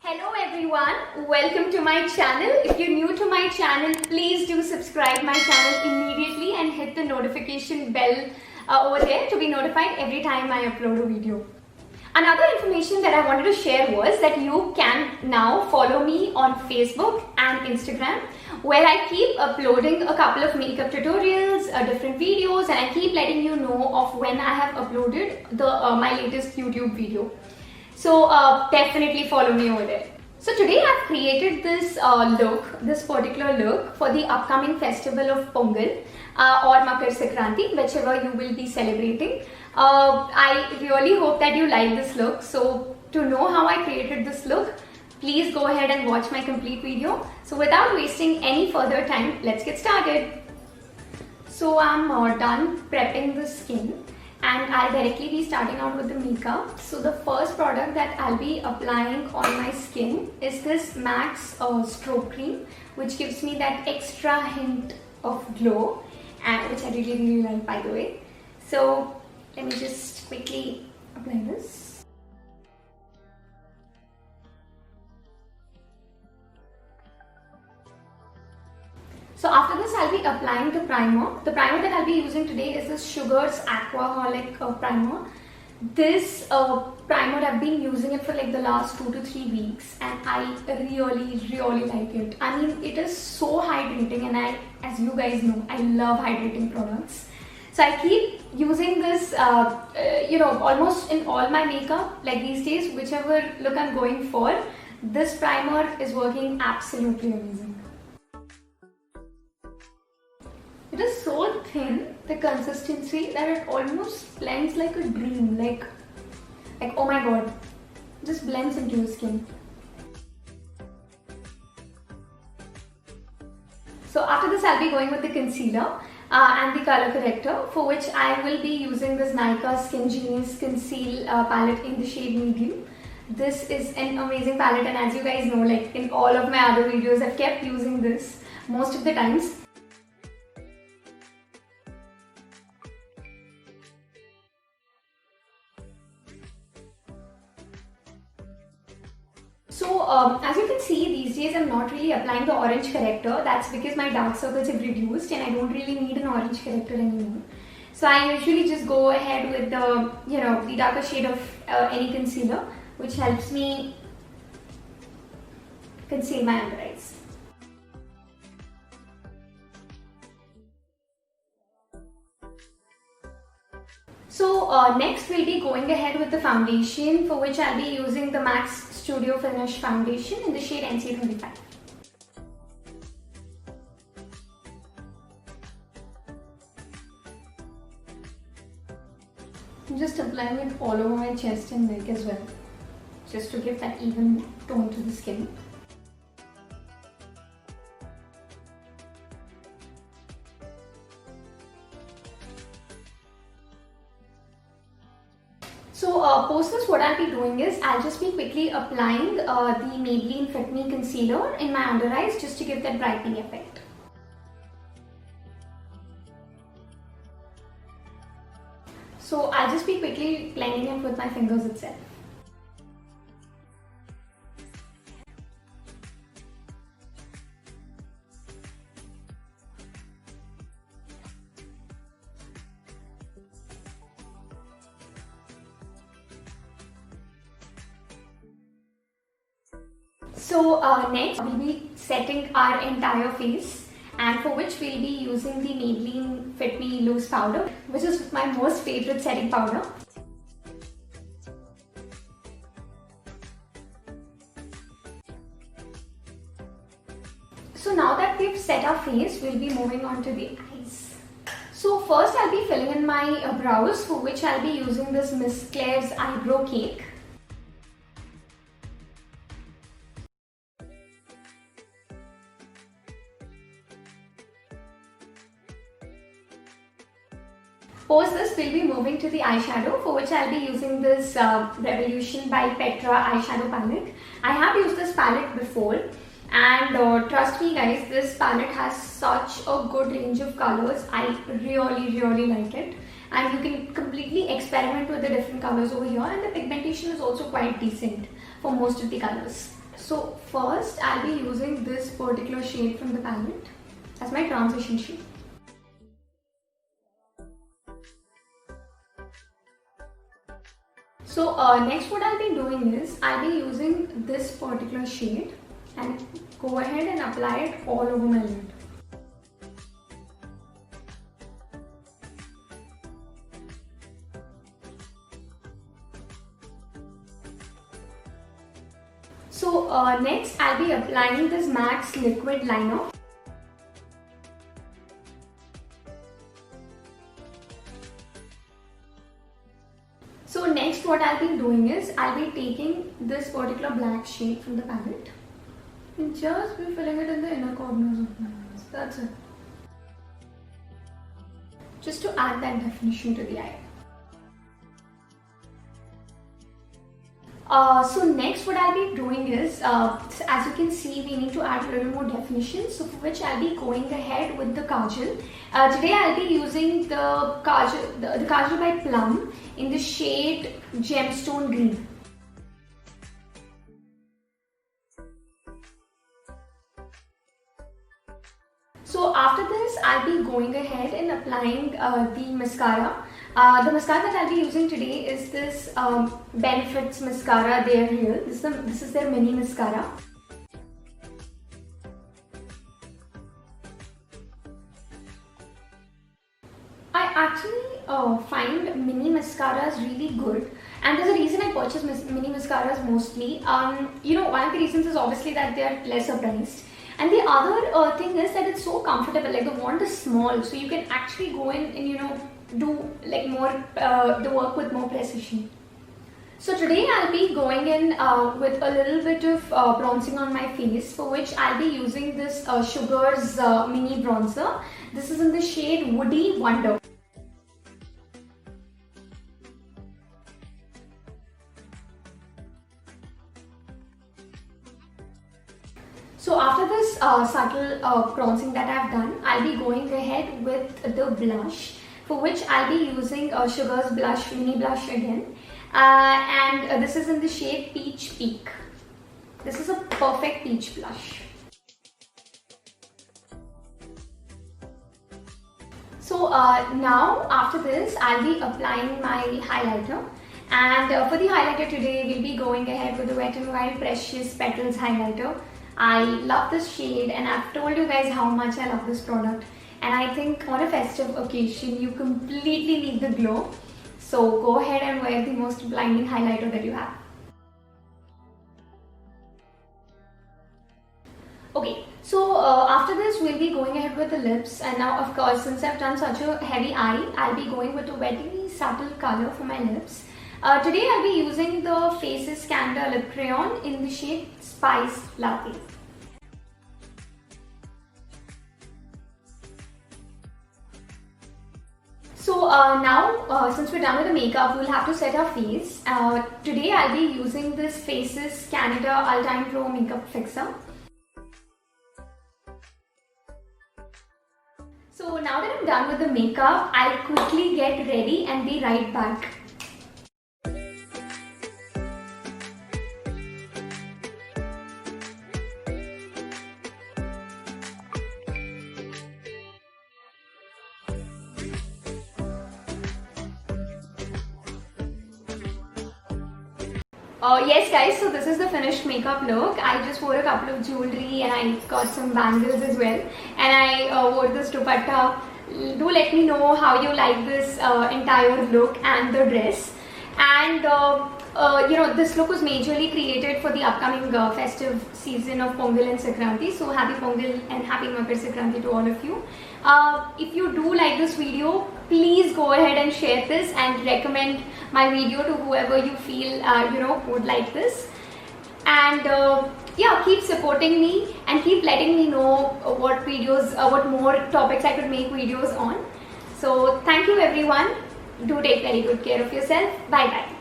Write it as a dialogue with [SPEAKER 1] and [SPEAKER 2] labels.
[SPEAKER 1] Hello everyone, welcome to my channel. If you're new to my channel, please do subscribe my channel immediately and hit the notification bell over there to be notified every time I upload a video. Another information that I wanted to share was that you can now follow me on Facebook and Instagram, where I keep uploading a couple of makeup tutorials, different videos, and I keep letting you know of when I have uploaded my latest YouTube video. So definitely follow me over there. So today I've created this particular look for the upcoming festival of Pongal or Makar Sankranti, whichever you will be celebrating. I really hope that you like this look. So to know how I created this look, please go ahead and watch my complete video. So without wasting any further time, let's get started. So I'm done prepping the skin, and I'll directly be starting out with the makeup. So the first product that I'll be applying on my skin is this MAC's Stroke Cream, which gives me that extra hint of glow, and which I really like, by the way. So let me just quickly apply this. So after this, I'll be applying the primer. The primer that I'll be using today is this Sugar's Aquaholic primer. This primer, I've been using it for like the last 2 to 3 weeks, and I really like it. I mean, it is so hydrating, and as you guys know, I love hydrating products. So I keep using this, almost in all my makeup, like these days, whichever look I'm going for, this primer is working absolutely amazing. It is so thin, the consistency, that it almost blends like a dream, like oh my god, just blends into your skin. So after this, I'll be going with the concealer and the color corrector, for which I will be using this Nykaa Skin Genius Conceal palette in the shade Medium. This is an amazing palette, and as you guys know, like in all of my other videos, I've kept using this most of the times. So as you can see, these days I'm not really applying the orange corrector. That's because my dark circles have reduced and I don't really need an orange corrector anymore. So I usually just go ahead with the darker shade of any concealer, which helps me conceal my under eyes. So next we'll be going ahead with the foundation, for which I'll be using the MAC's Studio Finish foundation in the shade NC25. I'm just applying it all over my chest and neck as well, just to give that even tone to the skin. So post this, what I'll be doing is I'll just be quickly applying the Maybelline Fit Me Concealer in my under eyes, just to give that brightening effect. So I'll just be quickly blending it with my fingers itself. So next we'll be setting our entire face, and for which we'll be using the Maybelline Fit Me Loose Powder, which is my most favorite setting powder. So now that we've set our face, we'll be moving on to the eyes. So first I'll be filling in my brows, for which I'll be using this Miss Claire's Eyebrow Cake. Post this, we'll be moving to the eyeshadow, for which I'll be using this Revolution by Petra eyeshadow palette. I have used this palette before, and trust me guys, this palette has such a good range of colors. I really like it, and you can completely experiment with the different colors over here, and the pigmentation is also quite decent for most of the colors. So first I'll be using this particular shade from the palette as my transition shade. So next what I'll be doing is I'll be using this particular shade and go ahead and apply it all over my lid. So next I'll be applying this MAC's liquid liner. So next what I'll be doing is I'll be taking this particular black shade from the palette and just be filling it in the inner corners of my eyes. That's it. Just to add that definition to the eye. So next what I'll be doing is, as you can see, we need to add a little more definition, so for which I'll be going ahead with the kajal. Today I'll be using the kajal by Plum in the shade Gemstone Green. So after this I'll be going ahead and applying the mascara. The mascara that I'll be using today is this Benefits Mascara. They are real. This is their mini mascara. I actually find mini mascaras really good, and there's a reason I purchase mini mascaras mostly. One of the reasons is obviously that they are lesser priced. And the other thing is that it's so comfortable. Like, the wand is small, so you can actually go in and do like more the work with more precision. So today I'll be going in with a little bit of bronzing on my face, for which I'll be using this Sugar's mini bronzer. This is in the shade Woody Wonder. So after this subtle bronzing that I've done, I'll be going ahead with the blush, for which I'll be using Sugar's blush, mini blush again. And this is in the shade Peach Peak. This is a perfect peach blush. So now after this, I'll be applying my highlighter. And for the highlighter today, we'll be going ahead with the Wet n Wild Precious Petals highlighter. I love this shade, and I've told you guys how much I love this product. And I think on a festive occasion, you completely need the glow. So go ahead and wear the most blinding highlighter that you have. Okay, so after this we'll be going ahead with the lips, and now of course, since I've done such a heavy eye, I'll be going with a very subtle color for my lips. Today I'll be using the Faces Candor Lip Crayon in the shade Spice Latte. So now, since we're done with the makeup, we'll have to set our face. Today I'll be using this Faces Canada All-Time Pro Makeup Fixer. So now that I'm done with the makeup, I'll quickly get ready and be right back. Yes guys, so this is the finished makeup look. I just wore a couple of jewelry and I got some bangles as well, and I wore this dupatta. Do let me know how you like this entire look and the dress. And this look was majorly created for the upcoming festive season of Pongal and Sankranti. So happy Pongal and happy Makar Sankranti to all of you. If you do like this video, please go ahead and share this and recommend my video to whoever you feel would like this. And yeah, keep supporting me and keep letting me know what videos, what more topics I could make videos on. So thank you everyone. Do take very good care of yourself. Bye bye.